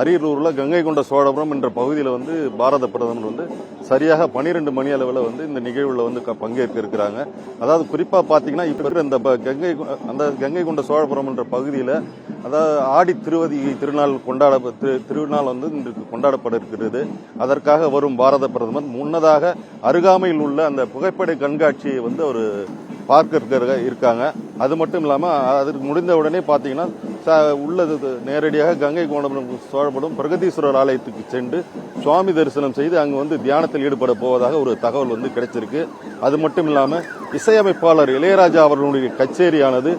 அரியலூரில் கங்கை கொண்ட சோழபுரம் என்ற பகுதியில் வந்து பாரத பிரதமர் வந்து சரியாக 12 மணி அளவில் வந்து இந்த நிகழ்வில் வந்து பங்கேற்க இருக்கிறாங்க. அதாவது குறிப்பாக பார்த்தீங்கன்னா இப்போ இருக்கிற இந்த கங்கை கொண்ட சோழபுரம் என்ற பகுதியில் அதாவது ஆடி திருநாள் திருநாள் வந்து இன்றைக்கு கொண்டாடப்பட இருக்கிறது. அதற்காக வரும் பாரத பிரதமர் முன்னதாக அருகாமையில் உள்ள அந்த புகைப்பட கண்காட்சியை வந்து அவர் பார்க்க இருக்காங்க. அது மட்டும் இல்லாமல் அதற்கு முடிந்த உடனே பார்த்தீங்கன்னா உள்ளது நேரடியாக கங்கை கொண்ட சோழபுரம் பிரகதீஸ்வரர் ஆலயத்துக்கு சென்று சுவாமி தரிசனம் செய்து அங்கு வந்து தியானத்தில் ஈடுபட போவதாக ஒரு தகவல் வந்து கிடைச்சிருக்கு. அது மட்டும் இல்லாமல் இசையமைப்பாளர் இளையராஜா அவர்களுடைய கச்சேரியானது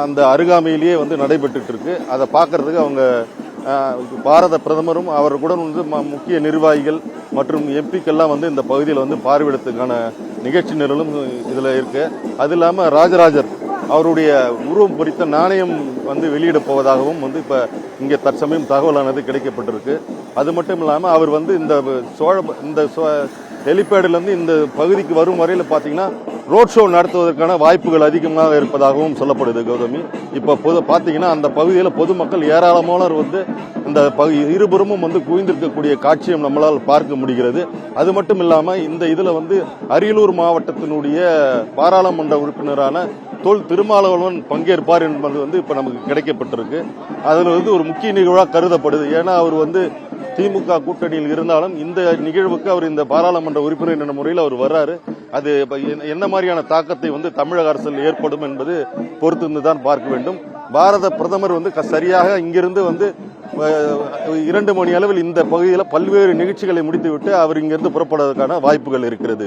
அந்த அருகாமையிலேயே வந்து நடைபெற்று இருக்கு. அதை பார்க்கறதுக்கு அவங்க பாரத பிரதமரும் அவர் கூட வந்து முக்கிய நிர்வாகிகள் மற்றும் எம்பிக்கெல்லாம் வந்து இந்த பகுதியில் வந்து பார்வையிடத்துக்கான நிகழ்ச்சி நிரலும் இதில் இருக்கு. அது இல்லாமல் ராஜராஜர் அவருடைய உருவம் பொறித்த நாணயம் வந்து வெளியிட போவதாகவும் வந்து இப்போ இங்கே தற்சமயம் தகவலானது கிடைக்கப்பட்டிருக்கு. அது மட்டும் இல்லாமல் அவர் வந்து இந்த ஹெலிபேடிலிருந்து இந்த பகுதிக்கு வரும் வரையில் பார்த்தீங்கன்னா ரோட் ஷோ நடத்துவதற்கான வாய்ப்புகள் அதிகமாக இருப்பதாகவும் சொல்லப்படுது. கௌதமி, இப்போ பார்த்தீங்கன்னா அந்த பகுதியில் பொதுமக்கள் ஏராளமானவர் வந்து இந்த இருபுறமும் வந்து குவிந்திருக்கக்கூடிய காட்சியும் நம்மளால் பார்க்க முடிகிறது. அது மட்டும் இல்லாமல் இந்த இதில் வந்து அரியலூர் மாவட்டத்தினுடைய பாராளுமன்ற உறுப்பினரான தொல் திருமாவளவன் பங்கேற்பார் என்பது வந்து இப்போ நமக்கு கிடைக்கப்பட்டிருக்கு. அதில் வந்து ஒரு முக்கிய நிகழ்வாக கருதப்படுது. ஏன்னா அவர் வந்து திமுக கூட்டணியில் இருந்தாலும் இந்த நிகழ்வுக்கு அவர் இந்த பாராளுமன்ற உறுப்பினர் என்ற முறையில் அவர் வர்றாரு. அது என்ன மாதிரியான தாக்கத்தை வந்து தமிழக அரசில் ஏற்படும் என்பது பொறுத்திருந்து தான் பார்க்க வேண்டும். பாரத பிரதமர் வந்து சரியாக இங்கிருந்து வந்து 2 மணி அளவில் இந்த பகுதியில் பல்வேறு நிகழ்ச்சிகளை முடித்துவிட்டு அவர் இங்கிருந்து புறப்படுவதற்கான வாய்ப்புகள் இருக்கிறது.